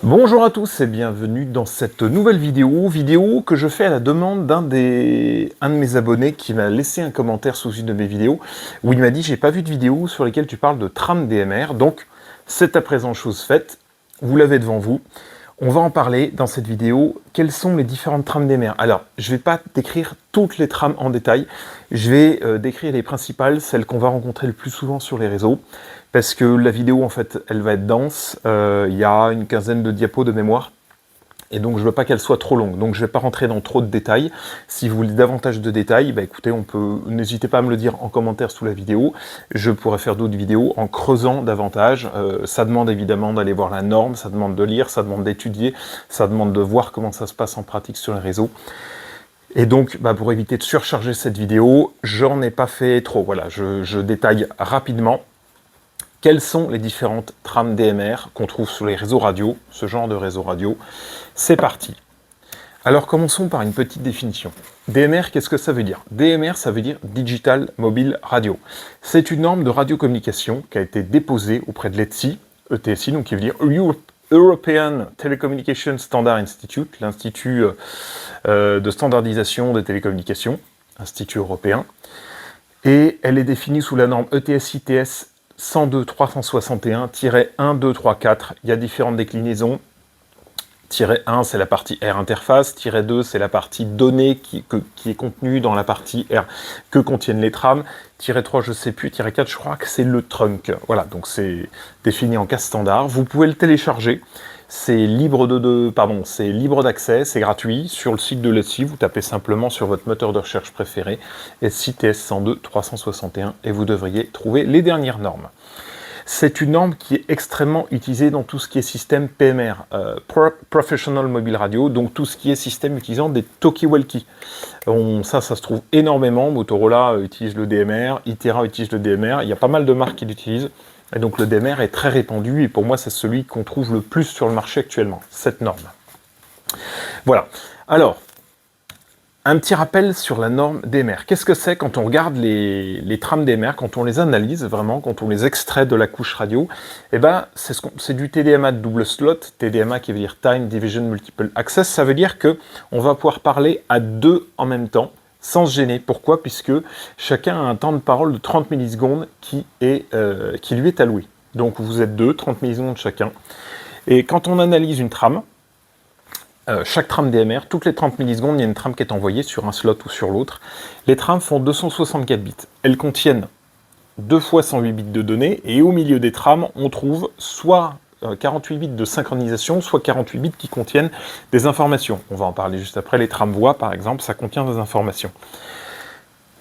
Bonjour à tous et bienvenue dans cette nouvelle vidéo que je fais à la demande un de mes abonnés qui m'a laissé un commentaire sous une de mes vidéos où il m'a dit j'ai pas vu de vidéo sur lesquelles tu parles de tram DMR, donc c'est à présent chose faite, vous l'avez devant vous. On va en parler dans cette vidéo. Quelles sont les différentes trames DMR? Alors, je ne vais pas décrire toutes les trames en détail. Je vais décrire les principales, celles qu'on va rencontrer le plus souvent sur les réseaux. Parce que la vidéo, en fait, elle va être dense. Il y a une quinzaine de diapos de mémoire. Et donc, je ne veux pas qu'elle soit trop longue. Donc, je ne vais pas rentrer dans trop de détails. Si vous voulez davantage de détails, bah, écoutez, n'hésitez pas à me le dire en commentaire sous la vidéo. Je pourrais faire d'autres vidéos en creusant davantage. Ça demande évidemment d'aller voir la norme, ça demande de lire, ça demande d'étudier, ça demande de voir comment ça se passe en pratique sur les réseaux. Et donc, bah, pour éviter de surcharger cette vidéo, j'en ai pas fait trop. Voilà, je détaille rapidement. Quelles sont les différentes trames DMR qu'on trouve sur les réseaux radio, ce genre de réseau radio? C'est parti. Alors commençons par une petite définition. DMR, qu'est-ce que ça veut dire? DMR, ça veut dire Digital Mobile Radio. C'est une norme de radiocommunication qui a été déposée auprès de l'ETSI, ETSI, donc qui veut dire European Telecommunication Standard Institute, l'institut de standardisation des télécommunications, institut européen. Et elle est définie sous la norme ETS-ITS 102.361-1, 2, 3, 4. Il y a différentes déclinaisons. -1, c'est la partie R interface. -2, c'est la partie données qui est contenue dans la partie R que contiennent les trames. -3, je ne sais plus. -4, je crois que c'est le trunk. Voilà, donc c'est défini en cas standard. Vous pouvez le télécharger. C'est libre d'accès, c'est gratuit. Sur le site de l'ETSI, vous tapez simplement sur votre moteur de recherche préféré SITS 102.361 et vous devriez trouver les dernières normes. C'est une norme qui est extrêmement utilisée dans tout ce qui est système PMR, Professional Mobile Radio, donc tout ce qui est système utilisant des talkie-walkie. Ça se trouve énormément. Motorola utilise le DMR, Itera utilise le DMR, il y a pas mal de marques qui l'utilisent. Et donc le DMR est très répandu et pour moi c'est celui qu'on trouve le plus sur le marché actuellement, cette norme. Voilà. Alors, un petit rappel sur la norme DMR. Qu'est-ce que c'est quand on regarde les trames DMR, quand on les analyse vraiment, quand on les extrait de la couche radio? Eh ben, c'est du TDMA de double slot, TDMA qui veut dire Time Division Multiple Access. Ça veut dire qu'on va pouvoir parler à deux en même temps, sans se gêner. Pourquoi? Puisque chacun a un temps de parole de 30 millisecondes qui lui est alloué. Donc vous êtes deux, 30 millisecondes chacun. Et quand on analyse une trame, chaque trame DMR, toutes les 30 millisecondes, il y a une trame qui est envoyée sur un slot ou sur l'autre. Les trames font 264 bits. Elles contiennent 2 fois 108 bits de données, et au milieu des trames, on trouve soit 48 bits de synchronisation, soit 48 bits qui contiennent des informations. On va en parler juste après. Les trames voix, par exemple, ça contient des informations.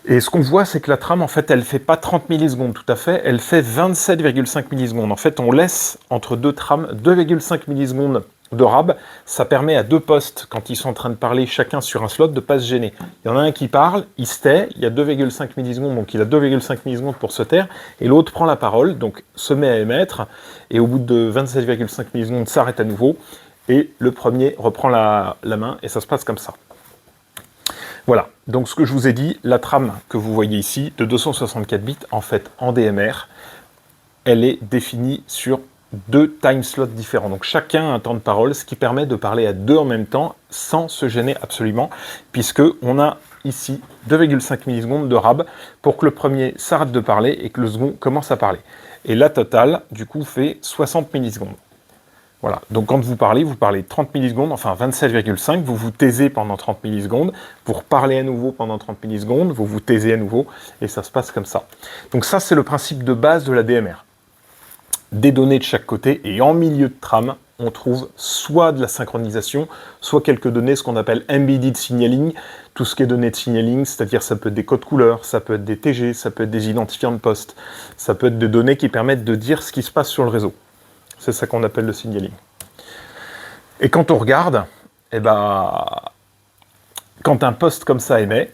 Et ce qu'on voit, c'est que la trame, en fait, elle ne fait pas 30 millisecondes tout à fait, elle fait 27,5 millisecondes. En fait, on laisse entre deux trames 2,5 millisecondes de RAB. Ça permet à deux postes, quand ils sont en train de parler chacun sur un slot, de ne pas se gêner. Il y en a un qui parle, il se tait, il y a 2,5 millisecondes, donc il a 2,5 millisecondes pour se taire, et l'autre prend la parole, donc se met à émettre, et au bout de 27,5 millisecondes, s'arrête à nouveau, et le premier reprend la main, et ça se passe comme ça. Voilà, donc ce que je vous ai dit, la trame que vous voyez ici, de 264 bits, en fait, en DMR, elle est définie sur deux time slots différents. Donc chacun a un temps de parole, ce qui permet de parler à deux en même temps, sans se gêner absolument, puisque on a ici 2,5 millisecondes de RAB pour que le premier s'arrête de parler et que le second commence à parler. Et la totale, du coup, fait 60 millisecondes. Voilà, donc quand vous parlez 30 millisecondes, enfin 27,5, vous vous taisez pendant 30 millisecondes, vous reparlez à nouveau pendant 30 millisecondes, vous vous taisez à nouveau, et ça se passe comme ça. Donc ça, c'est le principe de base de la DMR. Des données de chaque côté, et en milieu de trame, on trouve soit de la synchronisation, soit quelques données, ce qu'on appelle embedded signaling, tout ce qui est données de signaling, c'est-à-dire ça peut être des codes couleurs, ça peut être des TG, ça peut être des identifiants de poste, ça peut être des données qui permettent de dire ce qui se passe sur le réseau. C'est ça qu'on appelle le signaling. Et quand on regarde, eh ben, quand un poste comme ça émet,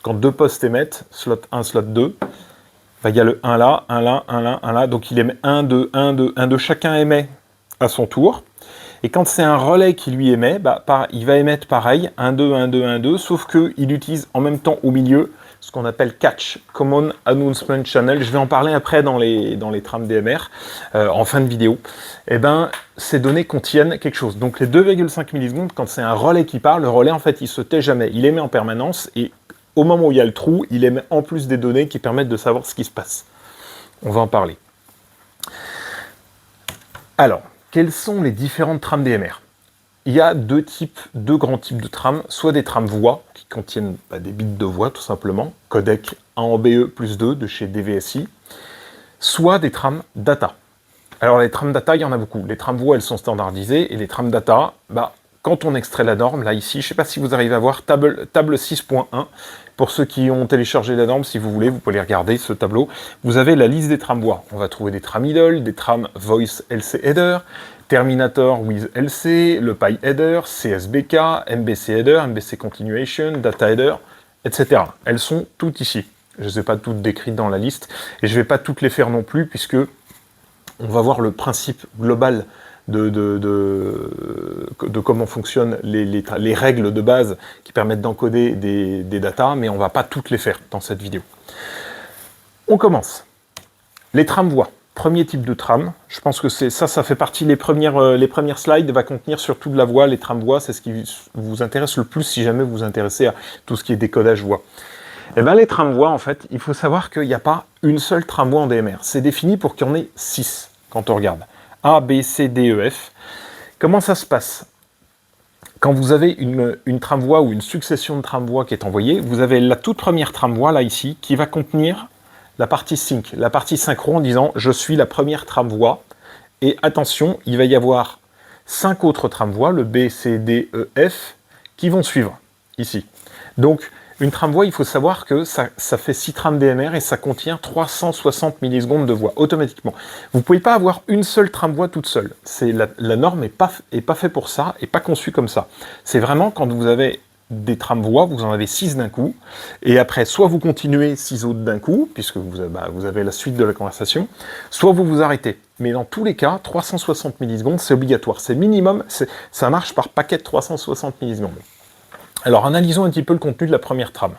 quand deux postes émettent, slot 1, slot 2, ben, il y a le 1 là, 1 là, 1 là, 1 là, donc il émet 1, 2, 1, 2, 1, 2, chacun émet à son tour. Et quand c'est un relais qui lui émet, il va émettre pareil, 1, 2, 1, 2, 1, 2, sauf qu'il utilise en même temps au milieu ce qu'on appelle CACH, Common Announcement Channel. Je vais en parler après dans les trams DMR, en fin de vidéo. Eh ben, ces données contiennent quelque chose. Donc les 2,5 millisecondes, quand c'est un relais qui parle, le relais, en fait, il se tait jamais. Il émet en permanence et au moment où il y a le trou, il émet en plus des données qui permettent de savoir ce qui se passe. On va en parler. Alors, quelles sont les différentes trames DMR? Il y a deux grands types de trames, soit des trames voix, qui contiennent des bits de voix, tout simplement, codec 1 en BE plus 2 de chez DVSI, soit des trames data. Alors les trames data, il y en a beaucoup. Les trames voix, elles sont standardisées, et les trames data, quand on extrait la norme, là ici, je ne sais pas si vous arrivez à voir, table 6.1, pour ceux qui ont téléchargé la norme, si vous voulez, vous pouvez aller regarder ce tableau. Vous avez la liste des trames voix. On va trouver des trames idle, des trames voice LC header, Terminator with LC, le PI header, CSBK, MBC header, MBC continuation, data header, etc. Elles sont toutes ici. Je ne les ai pas toutes décrites dans la liste, et je ne vais pas toutes les faire non plus, puisque on va voir le principe global de comment fonctionnent les règles de base qui permettent d'encoder des datas, mais on ne va pas toutes les faire dans cette vidéo. On commence. Les trames voix. Premier type de trame. Je pense que ça fait partie les premières slides, va contenir surtout de la voix. Les trames voix, c'est ce qui vous intéresse le plus si jamais vous vous intéressez à tout ce qui est décodage voix. Eh bien, les trames voix, en fait, il faut savoir qu'il n'y a pas une seule trame voix en DMR. C'est défini pour qu'il y en ait 6 quand on regarde. A, B, C, D, E, F. Comment ça se passe? Quand vous avez une trame-voix ou une succession de trames-voix qui est envoyée, vous avez la toute première trame-voix, là, ici, qui va contenir la partie sync, la partie synchro en disant « je suis la première trame-voix ». Et attention, il va y avoir 5 autres trames-voix, le B, C, D, E, F, qui vont suivre, ici. Donc, une trame-voix, il faut savoir que ça fait 6 trames DMR et ça contient 360 millisecondes de voix, automatiquement. Vous ne pouvez pas avoir une seule trame-voix toute seule. La norme n'est pas faite pour ça, et pas conçue comme ça. C'est vraiment quand vous avez des trames-voix, vous en avez 6 d'un coup, et après, soit vous continuez 6 autres d'un coup, puisque vous avez la suite de la conversation, soit vous vous arrêtez. Mais dans tous les cas, 360 millisecondes, c'est obligatoire. C'est minimum, ça marche par paquet de 360 millisecondes. Alors, analysons un petit peu le contenu de la première trame.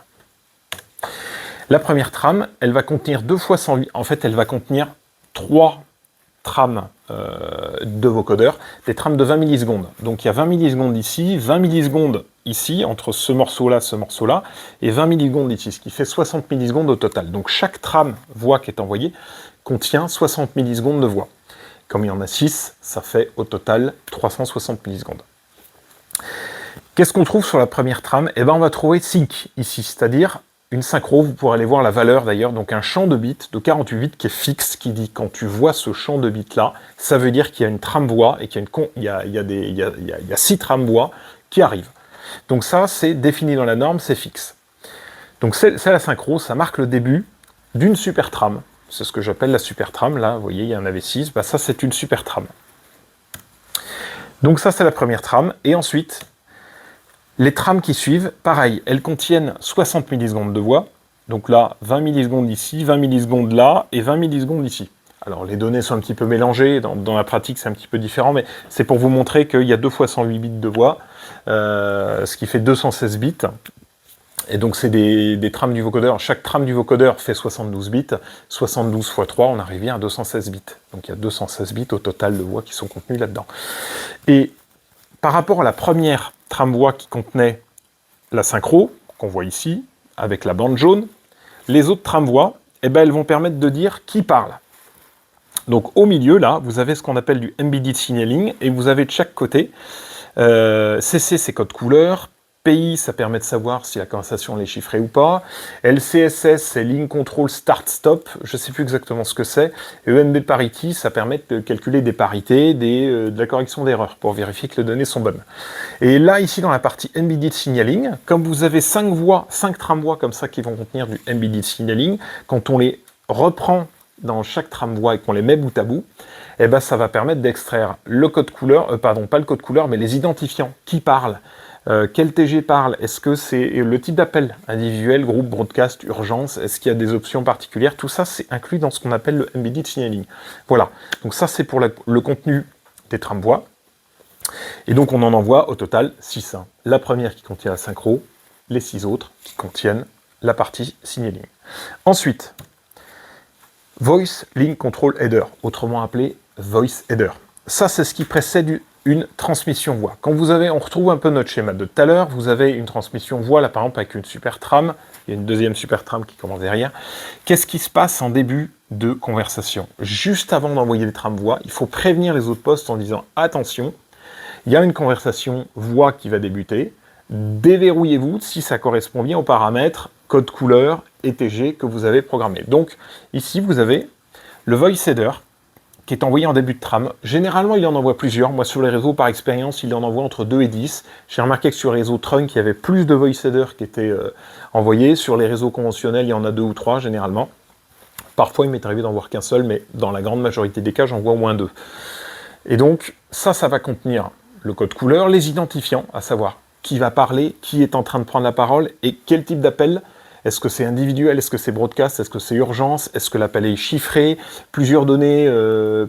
La première trame, elle va contenir 2 fois 108. En fait, elle va contenir 3 trames de vocodeurs, des trames de 20 millisecondes. Donc, il y a 20 millisecondes ici, 20 millisecondes ici, entre ce morceau-là, et 20 millisecondes ici, ce qui fait 60 millisecondes au total. Donc, chaque trame voix qui est envoyée contient 60 millisecondes de voix. Comme il y en a 6, ça fait au total 360 millisecondes. Qu'est-ce qu'on trouve sur la première trame? Eh bien, on va trouver sync ici, c'est-à-dire une synchro. Vous pourrez aller voir la valeur d'ailleurs, donc un champ de bits de 48 bits qui est fixe, qui dit quand tu vois ce champ de bits là, ça veut dire qu'il y a une trame voix et qu'il y a 6 trames voix qui arrivent. Donc ça, c'est défini dans la norme, c'est fixe. Donc c'est la synchro, ça marque le début d'une super trame. C'est ce que j'appelle la super trame, là, vous voyez, il y en avait 6, ça c'est une super trame. Donc ça c'est la première trame, et ensuite, les trames qui suivent, pareil, elles contiennent 60 millisecondes de voix. Donc là, 20 millisecondes ici, 20 millisecondes là, et 20 millisecondes ici. Alors les données sont un petit peu mélangées, dans la pratique c'est un petit peu différent, mais c'est pour vous montrer qu'il y a 2 fois 108 bits de voix, ce qui fait 216 bits. Et donc c'est des trames du vocodeur. Chaque trame du vocodeur fait 72 bits. 72 x 3, on arrive bien à 216 bits. Donc il y a 216 bits au total de voix qui sont contenus là-dedans. Et par rapport à la première trame voix qui contenait la synchro, qu'on voit ici, avec la bande jaune, les autres trames voix, elles vont permettre de dire qui parle. Donc au milieu, là, vous avez ce qu'on appelle du embedded signaling, et vous avez de chaque côté, CC, c'est code couleur, PI, ça permet de savoir si la conversation est chiffrée ou pas. LCSS, c'est Link Control Start Stop, je ne sais plus exactement ce que c'est. Et EMB Parity, ça permet de calculer des parités, de la correction d'erreurs, pour vérifier que les données sont bonnes. Et là, ici, dans la partie Embedded Signaling, comme vous avez 5 trames voix comme ça qui vont contenir du Embedded Signaling, quand on les reprend dans chaque trame voix et qu'on les met bout à bout, ça va permettre d'extraire le code couleur, pardon, pas le code couleur, mais les identifiants qui parlent. Quel TG parle? Est-ce que c'est le type d'appel individuel, groupe, broadcast, urgence? Est-ce qu'il y a des options particulières? Tout ça, c'est inclus dans ce qu'on appelle le Embedded Signaling. Voilà, donc ça, c'est pour le contenu des trames voix. Et donc, on en envoie au total 6. La première qui contient la synchro, les 6 autres qui contiennent la partie signaling. Ensuite, Voice Link Control Header, autrement appelé Voice Header. Ça, c'est ce qui précède une transmission voix. Quand on retrouve un peu notre schéma de tout à l'heure, vous avez une transmission voix, là par exemple avec une super trame, il y a une deuxième super trame qui commence derrière. Qu'est-ce qui se passe en début de conversation? Juste avant d'envoyer les trames voix, il faut prévenir les autres postes en disant « Attention, il y a une conversation voix qui va débuter, déverrouillez-vous si ça correspond bien aux paramètres, code couleur et TG que vous avez programmé. » Donc ici, vous avez le Voice Header, qui est envoyé en début de trame. Généralement, il en envoie plusieurs. Moi, sur les réseaux, par expérience, il en envoie entre 2 et 10. J'ai remarqué que sur les réseaux Trunk, il y avait plus de voice headers qui étaient envoyés. Sur les réseaux conventionnels, il y en a 2 ou 3, généralement. Parfois, il m'est arrivé d'en voir qu'un seul, mais dans la grande majorité des cas, j'en vois au moins 2. Et donc, ça va contenir le code couleur, les identifiants, à savoir qui va parler, qui est en train de prendre la parole, et quel type d'appel. Est-ce que c'est individuel? Est-ce que c'est broadcast? Est-ce que c'est urgence? Est-ce que l'appel est chiffré? Plusieurs données,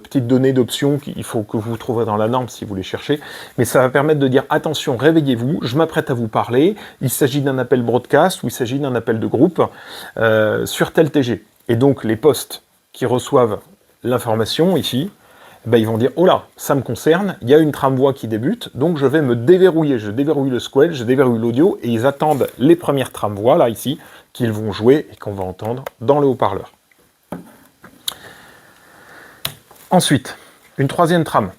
petites données d'options qu'il faut que vous trouverez dans la norme si vous les cherchez. Mais ça va permettre de dire attention, réveillez-vous, je m'apprête à vous parler. Il s'agit d'un appel broadcast ou il s'agit d'un appel de groupe sur tel TG. Et donc les postes qui reçoivent l'information ici, ben, ils vont dire « Oh là, ça me concerne, il y a une trame voix qui débute, donc je vais me déverrouiller. Je déverrouille le squelch, je déverrouille l'audio, et ils attendent les premières trames voix, là, ici, qu'ils vont jouer et qu'on va entendre dans le haut-parleur. » Ensuite, une troisième trame,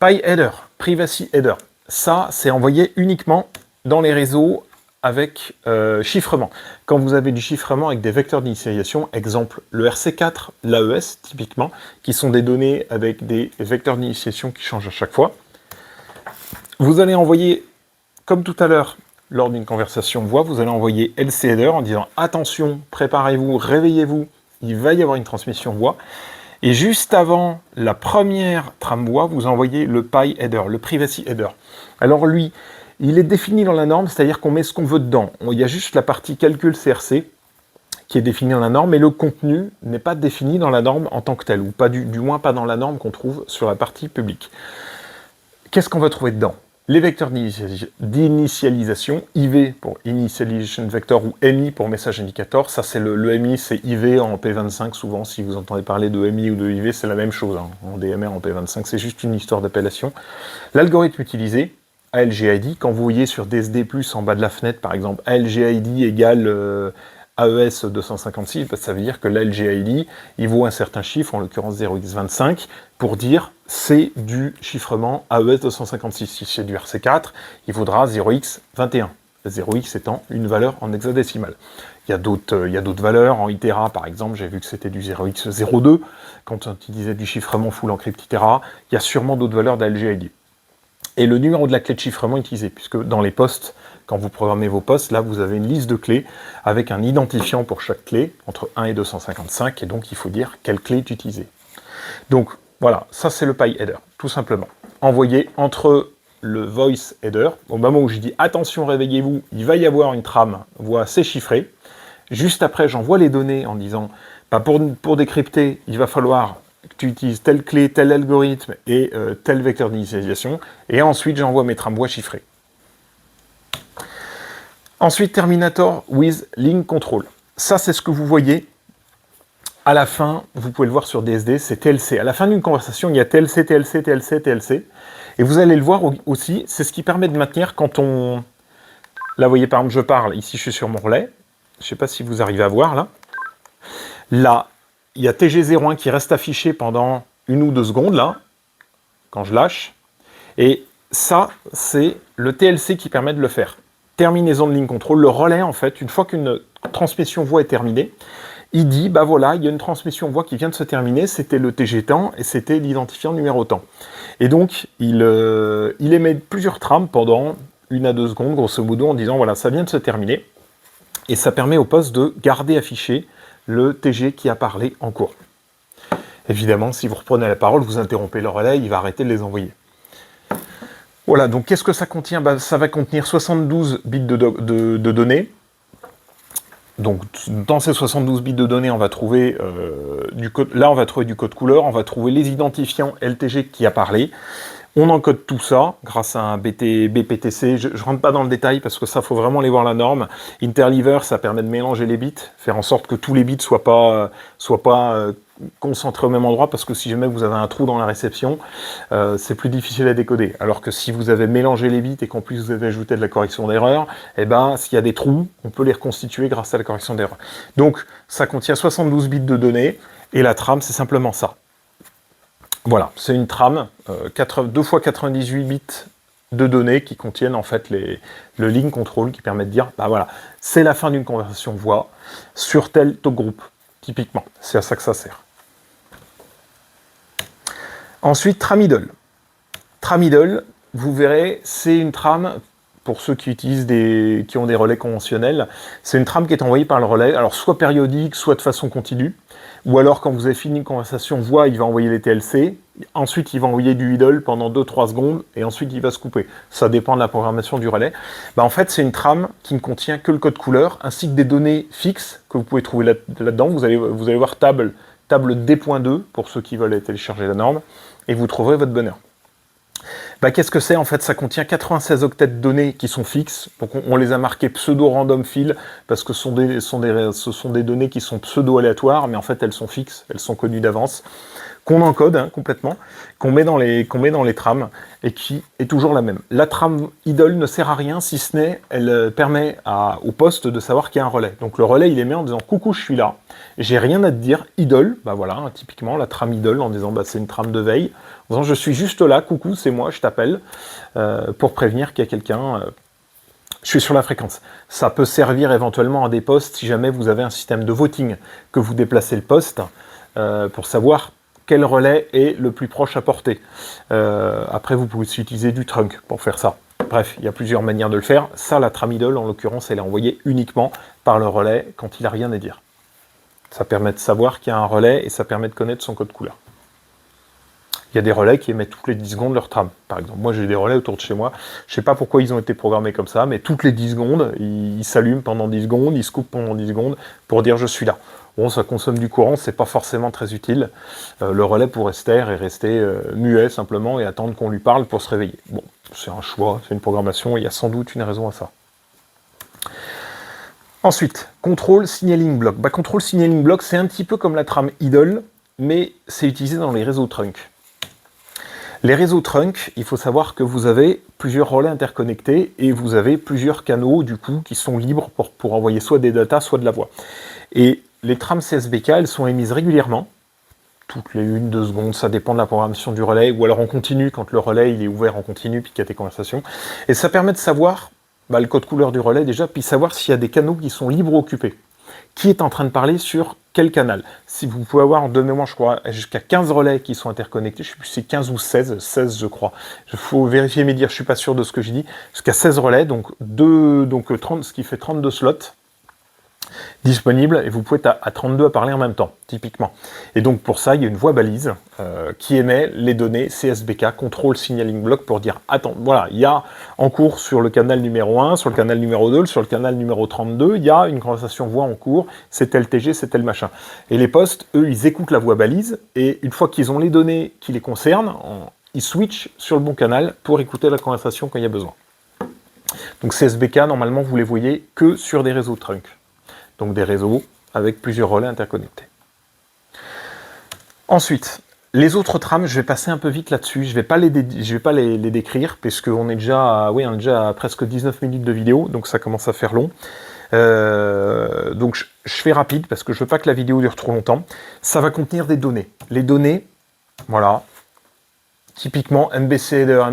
PI Header, Privacy Header. Ça, c'est envoyé uniquement dans les réseaux avec chiffrement. Quand vous avez du chiffrement avec des vecteurs d'initialisation, exemple le RC4, l'AES typiquement, qui sont des données avec des vecteurs d'initialisation qui changent à chaque fois, vous allez envoyer, comme tout à l'heure, lors d'une conversation voix, vous allez envoyer LC Header en disant « Attention, préparez-vous, réveillez-vous, il va y avoir une transmission voix ». Et juste avant la première trame voix, vous envoyez le PI Header, le Privacy Header. Alors lui, il est défini dans la norme, c'est-à-dire qu'on met ce qu'on veut dedans. Il y a juste la partie calcul CRC qui est définie dans la norme, mais le contenu n'est pas défini dans la norme en tant que tel, ou pas du moins pas dans la norme qu'on trouve sur la partie publique. Qu'est-ce qu'on va trouver dedans? Les vecteurs d'initialisation, IV pour Initialization Vector ou MI pour Message Indicator. Ça, c'est le MI, c'est IV en P25 souvent. Si vous entendez parler de MI ou de IV, c'est la même chose. Hein. En DMR, en P25, c'est juste une histoire d'appellation. L'algorithme utilisé, ALGID, quand vous voyez sur DSD+, en bas de la fenêtre, par exemple, ALGID égale AES 256, bah, ça veut dire que l'ALGID, il vaut un certain chiffre, en l'occurrence 0x25, pour dire c'est du chiffrement AES 256. Si c'est du RC4, il vaudra 0x21. 0x étant une valeur en hexadécimal. Il y a d'autres valeurs, en itéra par exemple, j'ai vu que c'était du 0x02, quand on utilisait du chiffrement full encrypt itéra, il y a sûrement d'autres valeurs d'ALGID. Et le numéro de la clé de chiffrement utilisé, puisque dans les postes, quand vous programmez vos postes, là vous avez une liste de clés avec un identifiant pour chaque clé, entre 1 et 255, et donc il faut dire quelle clé est utilisée. Donc voilà, ça c'est le PI Header, tout simplement. Envoyé entre le Voice Header, au moment où je dis attention, réveillez-vous, il va y avoir une trame voix assez chiffrée. Juste après, j'envoie les données en disant, bah, pour décrypter, il va falloir que tu utilises telle clé, tel algorithme et tel vecteur d'initialisation, et ensuite j'envoie mes trames voix chiffrées. Ensuite, Terminator with Link Control. Ça, c'est ce que vous voyez à la fin, vous pouvez le voir sur DSD, c'est TLC. À la fin d'une conversation, il y a TLC, TLC, TLC, TLC, et vous allez le voir aussi, c'est ce qui permet de maintenir quand on... Là, vous voyez, par exemple, je parle, ici je suis sur mon relais, je ne sais pas si vous arrivez à voir, là. Là, il y a TG01 qui reste affiché pendant 1 ou 2 secondes, là, quand je lâche. Et ça, c'est le TLC qui permet de le faire. Terminaison de ligne contrôle, le relais, en fait, une fois qu'une transmission voix est terminée, il dit, bah voilà, il y a une transmission voix qui vient de se terminer, c'était le TG temps et c'était l'identifiant numéro temps. Et donc, il émet plusieurs trames pendant 1 à 2 secondes, grosso modo, en disant, voilà, ça vient de se terminer. Et ça permet au poste de garder affiché le TG qui a parlé en cours. Évidemment, si vous reprenez la parole, vous interrompez le relais, il va arrêter de les envoyer. Voilà, donc qu'est-ce que ça contient? Bah, ça va contenir 72 bits de données. Donc, dans ces 72 bits de données, on va trouver du code, là, on va trouver du code couleur, on va trouver les identifiants LTG qui a parlé. On encode tout ça grâce à un BPTC. Je ne rentre pas dans le détail parce que ça, faut vraiment aller voir la norme. Interleaver, ça permet de mélanger les bits, faire en sorte que tous les bits soient pas concentrés au même endroit, parce que si jamais vous avez un trou dans la réception, c'est plus difficile à décoder. Alors que si vous avez mélangé les bits et qu'en plus vous avez ajouté de la correction d'erreur, eh ben, s'il y a des trous, on peut les reconstituer grâce à la correction d'erreur. Donc, ça contient 72 bits de données, et la trame, c'est simplement ça. Voilà, c'est une trame, 2 x 98 bits de données qui contiennent en fait le link control qui permet de dire, bah voilà, c'est la fin d'une conversation voix sur tel talk group, typiquement. C'est à ça que ça sert. Ensuite, Tramiddle. Tramiddle, vous verrez, c'est une trame, pour ceux qui qui ont des relais conventionnels, c'est une trame qui est envoyée par le relais, alors soit périodique, soit de façon continue, ou alors quand vous avez fini une conversation voix, il va envoyer les TLC, ensuite il va envoyer du idle pendant 2-3 secondes, et ensuite il va se couper. Ça dépend de la programmation du relais. Bah, en fait, c'est une trame qui ne contient que le code couleur, ainsi que des données fixes que vous pouvez trouver là-dedans. Vous allez voir table D.2, pour ceux qui veulent télécharger la norme, et vous trouverez votre bonheur. Bah, qu'est-ce que c'est? En fait, ça contient 96 octets de données qui sont fixes. Donc, on les a marqués pseudo-random fill parce que ce sont des données qui sont pseudo-aléatoires, mais en fait, elles sont fixes, elles sont connues d'avance, qu'on encode complètement, qu'on met dans les trames et qui est toujours la même. La trame idle ne sert à rien si ce n'est, elle permet au poste de savoir qu'il y a un relais. Donc, le relais, il émet en disant « Coucou, je suis là, j'ai rien à te dire, idle », bah voilà, typiquement la trame idle en disant bah, « C'est une trame de veille ». En disant, je suis juste là, coucou, c'est moi, je t'appelle, pour prévenir qu'il y a quelqu'un, je suis sur la fréquence. Ça peut servir éventuellement à des postes si jamais vous avez un système de voting, que vous déplacez le poste pour savoir quel relais est le plus proche à porter. Après, vous pouvez utiliser du trunk pour faire ça. Bref, il y a plusieurs manières de le faire. Ça, la Tramiddle, en l'occurrence, elle est envoyée uniquement par le relais quand il n'a rien à dire. Ça permet de savoir qu'il y a un relais et ça permet de connaître son code couleur. Il y a des relais qui émettent toutes les 10 secondes leur trame. Par exemple, moi j'ai des relais autour de chez moi. Je ne sais pas pourquoi ils ont été programmés comme ça, mais toutes les 10 secondes, ils s'allument pendant 10 secondes, ils se coupent pendant 10 secondes pour dire je suis là. Bon, ça consomme du courant, c'est pas forcément très utile. Le relais pourrait se taire et rester muet simplement et attendre qu'on lui parle pour se réveiller. Bon, c'est un choix, c'est une programmation, il y a sans doute une raison à ça. Ensuite, Control Signaling Block. Bah, Control Signaling Block, c'est un petit peu comme la trame idle, mais c'est utilisé dans les réseaux trunk. Les réseaux trunk, il faut savoir que vous avez plusieurs relais interconnectés et vous avez plusieurs canaux du coup qui sont libres pour envoyer soit des datas, soit de la voix. Et les trames CSBK, elles sont émises régulièrement, toutes les 1-2 secondes, ça dépend de la programmation du relais, ou alors on continue quand le relais il est ouvert en continu puis qu'il y a des conversations. Et ça permet de savoir le code couleur du relais déjà, puis savoir s'il y a des canaux qui sont libres ou occupés. Qui est en train de parler sur quel canal? Si vous pouvez avoir de mémoire, je crois, jusqu'à 15 relais qui sont interconnectés, je ne sais plus si c'est 15 ou 16 je crois. Il faut vérifier mes dires, je ne suis pas sûr de ce que j'ai dit. Jusqu'à 16 relais, donc 30, ce qui fait 32 slots disponibles, et vous pouvez être à 32 à parler en même temps, typiquement. Et donc pour ça, il y a une voix balise qui émet les données CSBK, Control Signaling Block, pour dire, attends, voilà, il y a en cours sur le canal numéro 1, sur le canal numéro 2, sur le canal numéro 32, il y a une conversation voix en cours, c'est tel TG, c'est tel machin. Et les postes, eux, ils écoutent la voix balise, et une fois qu'ils ont les données qui les concernent, ils switchent sur le bon canal pour écouter la conversation quand il y a besoin. Donc CSBK, normalement, vous les voyez que sur des réseaux trunk. Donc des réseaux avec plusieurs relais interconnectés. Ensuite, les autres trames, je vais passer un peu vite là-dessus, je vais pas les décrire, puisqu'on est déjà à presque 19 minutes de vidéo, donc ça commence à faire long. Donc je fais rapide, parce que je veux pas que la vidéo dure trop longtemps. Ça va contenir des données. Les données, voilà, typiquement MBC header,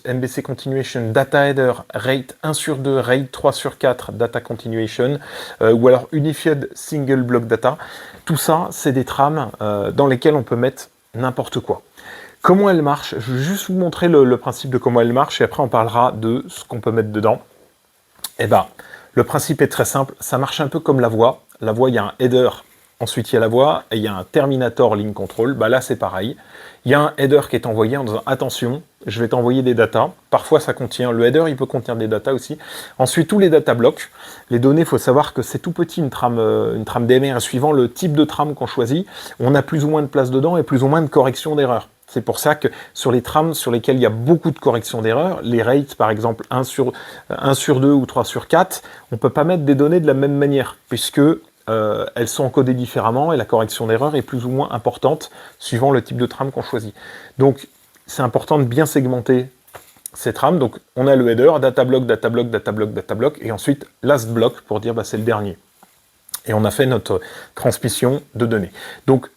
MBC continuation, data header, rate 1/2, rate 3/4, data continuation, ou alors unified single block data. Tout ça, c'est des trames dans lesquelles on peut mettre n'importe quoi. Comment elles marchent? Je vais juste vous montrer le principe de comment elles marchent et après on parlera de ce qu'on peut mettre dedans. Eh ben, le principe est très simple, ça marche un peu comme la voix. La voix, il y a un header. Ensuite, il y a la voix et il y a un terminator link control. Bah là, c'est pareil. Il y a un header qui est envoyé en disant attention, je vais t'envoyer des datas. Parfois, ça contient le header, il peut contenir des datas aussi. Ensuite, tous les data blocks. Les données, il faut savoir que c'est tout petit une trame DMR. Suivant le type de trame qu'on choisit, on a plus ou moins de place dedans et plus ou moins de correction d'erreur. C'est pour ça que sur les trams sur lesquels il y a beaucoup de corrections d'erreurs, les rates par exemple 1 sur 2 ou 3 sur 4, on ne peut pas mettre des données de la même manière, puisque elles sont encodées différemment et la correction d'erreur est plus ou moins importante suivant le type de tram qu'on choisit. Donc c'est important de bien segmenter ces trams. Donc on a le header, data block, data block, data block, data block, et ensuite last block pour dire bah, c'est le dernier. Et on a fait notre transmission de données. Donc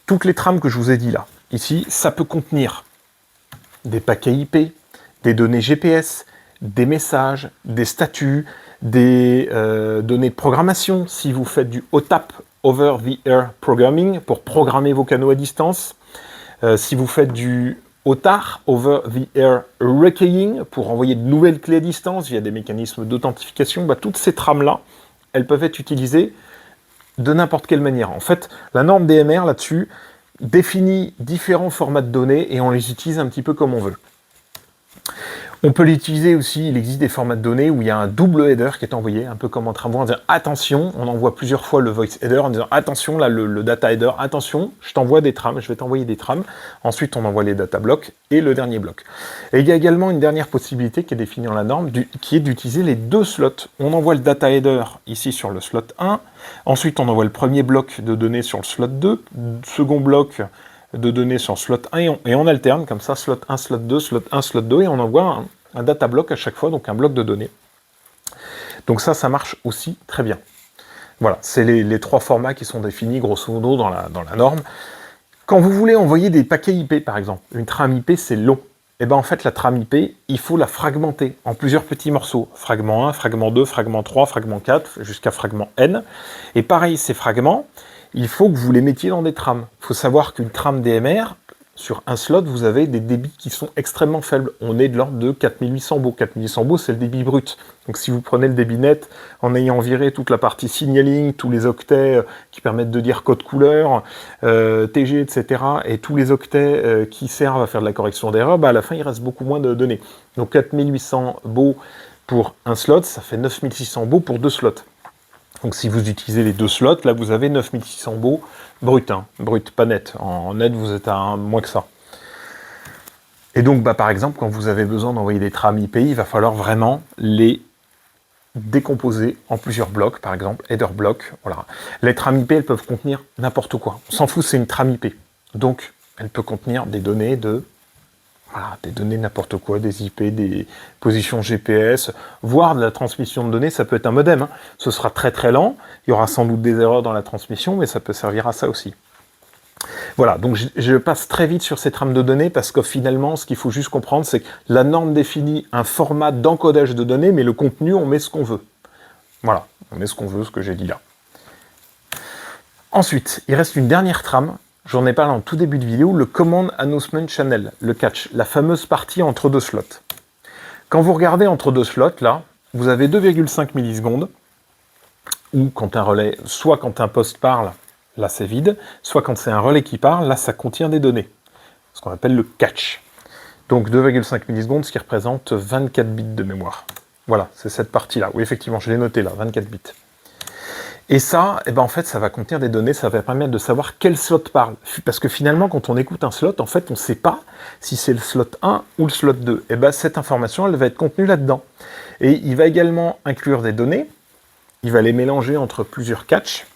toutes les trams que je vous ai dit là, ici, ça peut contenir des paquets IP, des données GPS, des messages, des statuts, des données de programmation, si vous fait du OTAP, Over the Air Programming, pour programmer vos canaux à distance, si vous faites du OTAR, Over the Air Rekeying, pour envoyer de nouvelles clés à distance via des mécanismes d'authentification, bah, toutes ces trames-là, elles peuvent être utilisées de n'importe quelle manière. En fait, la norme DMR, là-dessus, définit différents formats de données et on les utilise un petit peu comme on veut. On peut l'utiliser aussi, il existe des formats de données où il y a un double header qui est envoyé, un peu comme en tramway, en disant attention, on envoie plusieurs fois le voice header en disant attention, là le data header, attention, je t'envoie des trams, je vais t'envoyer des trams. Ensuite, on envoie les data blocks et le dernier bloc. Et il y a également une dernière possibilité qui est définie dans la norme, qui est d'utiliser les deux slots. On envoie le data header ici sur le slot 1, ensuite on envoie le premier bloc de données sur le slot 2, second bloc de données sur slot 1 et on alterne comme ça, slot 1, slot 2, slot 1, slot 2 et on envoie un data block à chaque fois, donc un bloc de données. Donc ça marche aussi très bien. Voilà, c'est les trois formats qui sont définis grosso modo dans la norme. Quand vous voulez envoyer des paquets IP par exemple, une trame IP c'est long. Et bien en fait la trame IP, il faut la fragmenter en plusieurs petits morceaux. Fragment 1, fragment 2, fragment 3, fragment 4, jusqu'à fragment N. Et pareil, ces fragments, il faut que vous les mettiez dans des trames. Il faut savoir qu'une trame DMR, sur un slot, vous avez des débits qui sont extrêmement faibles. On est de l'ordre de 4800 baux. 4800 baux, c'est le débit brut. Donc si vous prenez le débit net, en ayant viré toute la partie signaling, tous les octets qui permettent de dire code couleur, TG, etc., et tous les octets qui servent à faire de la correction d'erreur, bah à la fin, il reste beaucoup moins de données. Donc 4800 baux pour un slot, ça fait 9600 baux pour deux slots. Donc si vous utilisez les deux slots, là vous avez 9600 baux brut, brut, pas net. En net, vous êtes à moins que ça. Et donc, bah, par exemple, quand vous avez besoin d'envoyer des trams IP, il va falloir vraiment les décomposer en plusieurs blocs, par exemple, header block. Voilà. Les trams IP, elles peuvent contenir n'importe quoi. On s'en fout, c'est une trame IP. Donc, elle peut contenir des données de... Voilà, des données n'importe quoi, des IP, des positions GPS, voire de la transmission de données, ça peut être un modem. Ce sera très très lent, il y aura sans doute des erreurs dans la transmission, mais ça peut servir à ça aussi. Voilà, donc je passe très vite sur ces trames de données, parce que finalement, ce qu'il faut juste comprendre, c'est que la norme définit un format d'encodage de données, mais le contenu, on met ce qu'on veut. Voilà, on met ce qu'on veut, ce que j'ai dit là. Ensuite, il reste une dernière trame. J'en ai parlé en tout début de vidéo, le Command Announcement Channel, le catch, la fameuse partie entre deux slots. Quand vous regardez entre deux slots, là, vous avez 2,5 millisecondes, ou quand un relais, soit quand un poste parle, là c'est vide, soit quand c'est un relais qui parle, là ça contient des données, ce qu'on appelle le catch. Donc 2,5 millisecondes, ce qui représente 24 bits de mémoire. Voilà, c'est cette partie-là. Oui, effectivement, je l'ai noté là, 24 bits. Et ça, eh ben en fait, ça va contenir des données, ça va permettre de savoir quel slot parle. Parce que finalement, quand on écoute un slot, en fait, on ne sait pas si c'est le slot 1 ou le slot 2. Et ben cette information, elle va être contenue là-dedans. Et il va également inclure des données, il va les mélanger entre plusieurs catchs,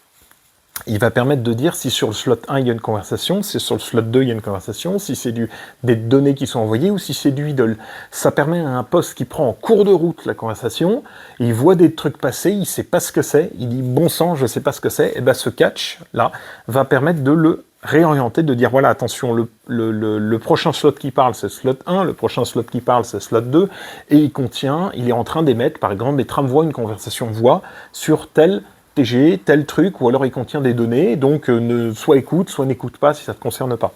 il va permettre de dire si sur le slot 1 il y a une conversation, si sur le slot 2 il y a une conversation, si c'est des données qui sont envoyées ou si c'est du idle. Ça permet à un poste qui prend en cours de route la conversation, il voit des trucs passer, il ne sait pas ce que c'est, il dit bon sang, je ne sais pas ce que c'est, et bien ce catch là va permettre de le réorienter, de dire voilà attention, le prochain slot qui parle c'est slot 1, le prochain slot qui parle c'est slot 2, et il est en train d'émettre par exemple des trames voix, une conversation voix sur tel TG, tel truc, ou alors il contient des données, donc soit écoute, soit n'écoute pas si ça ne te concerne pas.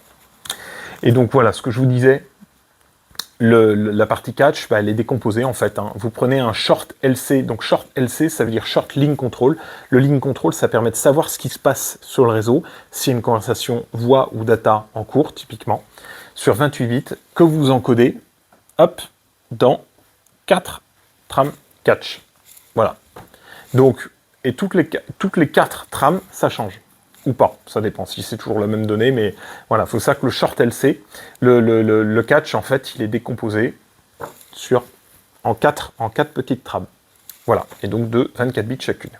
Et donc voilà, ce que je vous disais, la partie catch, bah, elle est décomposée en fait. Vous prenez un short LC, donc short LC, ça veut dire short link control. Le link control, ça permet de savoir ce qui se passe sur le réseau, s'il y a une conversation voix ou data en cours, typiquement, sur 28 bits, que vous encodez, hop, dans 4 trames catch. Voilà. Donc, et toutes les 4 trames, ça change. ou pas. Ça dépend si c'est toujours la même donnée, mais voilà, il faut savoir que le short LC, le catch, en fait, il est décomposé en quatre petites trames. Voilà, et donc de 24 bits chacune.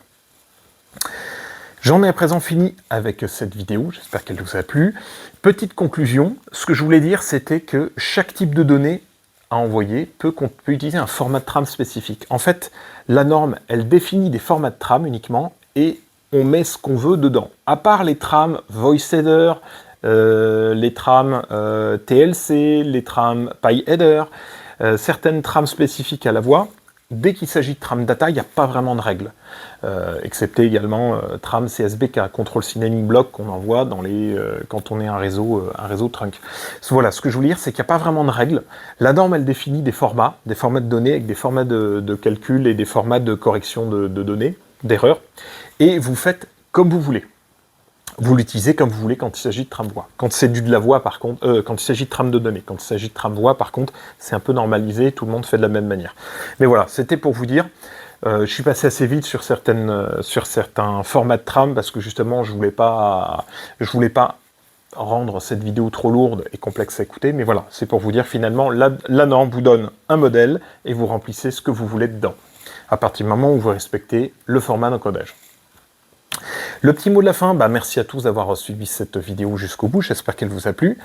J'en ai à présent fini avec cette vidéo, j'espère qu'elle vous a plu. Petite conclusion, ce que je voulais dire, c'était que chaque type de données à envoyer peut utiliser un format de trame spécifique. En fait, la norme, elle définit des formats de trame uniquement, et on met ce qu'on veut dedans. À part les trames VoiceHeader, les trames TLC, les trames PyHeader, certaines trames spécifiques à la voix, dès qu'il s'agit de trame data, il n'y a pas vraiment de règles. Excepté également trame CSBK, Control Signaling Block, qu'on envoie quand on est un réseau trunk. Voilà, ce que je voulais dire, c'est qu'il n'y a pas vraiment de règles. La norme, elle définit des formats de données avec des formats de calcul et des formats de correction de données, d'erreurs, et vous faites comme vous voulez. Vous l'utilisez comme vous voulez quand il s'agit de trame voix. Quand c'est de la voix, par contre, quand il s'agit de trame de données, quand il s'agit de trame voix, par contre, c'est un peu normalisé, tout le monde fait de la même manière. Mais voilà, c'était pour vous dire, je suis passé assez vite sur certains formats de trame, parce que justement, je voulais pas rendre cette vidéo trop lourde et complexe à écouter, mais voilà, c'est pour vous dire, finalement, la norme vous donne un modèle, et vous remplissez ce que vous voulez dedans, à partir du moment où vous respectez le format d'encodage. Le petit mot de la fin, merci à tous d'avoir suivi cette vidéo jusqu'au bout, j'espère qu'elle vous a plu.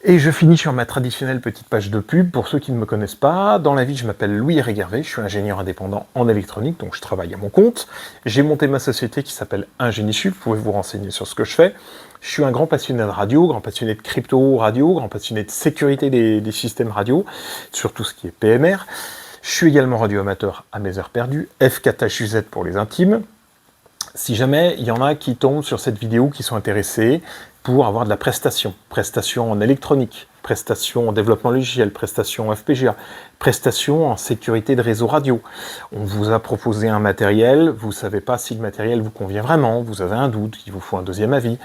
Et je finis sur ma traditionnelle petite page de pub, pour ceux qui ne me connaissent pas. Dans la vie, je m'appelle Louis-Eric Hervé, je suis ingénieur indépendant en électronique, donc je travaille à mon compte. J'ai monté ma société qui s'appelle Ingénichub, vous pouvez vous renseigner sur ce que je fais. Je suis un grand passionné de radio, grand passionné de crypto radio, grand passionné de sécurité des systèmes radio, sur tout ce qui est PMR. Je suis également radioamateur à mes heures perdues, F4HUZ pour les intimes. Si jamais il y en a qui tombent sur cette vidéo, qui sont intéressés pour avoir de la prestation en électronique, prestation en développement logiciel, prestation en FPGA, prestation en sécurité de réseau radio. On vous a proposé un matériel, vous ne savez pas si le matériel vous convient vraiment, vous avez un doute, il vous faut un deuxième avis,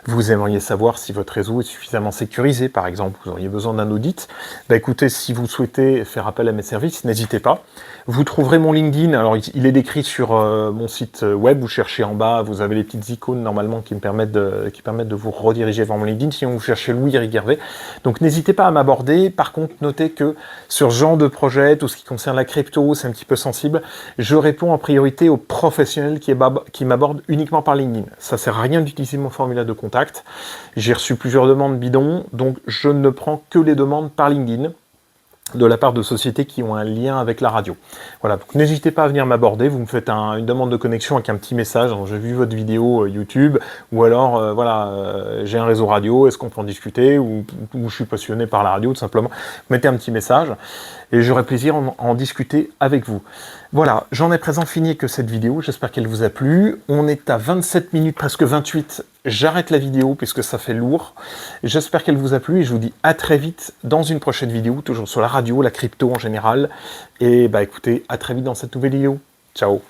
vous aimeriez savoir si votre réseau est suffisamment sécurisé, par exemple, vous auriez besoin d'un audit. Écoutez, si vous souhaitez faire appel à mes services, n'hésitez pas. Vous trouverez mon LinkedIn, alors il est décrit sur mon site web, vous cherchez en bas, vous avez les petites icônes normalement qui permettent de vous rediriger vers mon LinkedIn, sinon vous cherchez Louis-Eric Hervé. Donc n'hésitez pas à m'aborder. Par contre, notez que sur ce genre de projet, tout ce qui concerne la crypto, c'est un petit peu sensible, je réponds en priorité aux professionnels qui m'abordent uniquement par LinkedIn. Ça sert à rien d'utiliser mon formulaire de contact. J'ai reçu plusieurs demandes bidons, donc je ne prends que les demandes par LinkedIn, de la part de sociétés qui ont un lien avec la radio. Voilà, donc n'hésitez pas à venir m'aborder, vous me faites une demande de connexion avec un petit message, j'ai vu votre vidéo YouTube, ou alors, j'ai un réseau radio, est-ce qu'on peut en discuter, ou je suis passionné par la radio, tout simplement. Mettez un petit message, et j'aurai plaisir à en discuter avec vous. Voilà, j'en ai présent fini que cette vidéo, j'espère qu'elle vous a plu. On est à 27 minutes, presque 28, j'arrête la vidéo puisque ça fait lourd. J'espère qu'elle vous a plu et je vous dis à très vite dans une prochaine vidéo, toujours sur la radio, la crypto en général. Et écoutez, à très vite dans cette nouvelle vidéo. Ciao.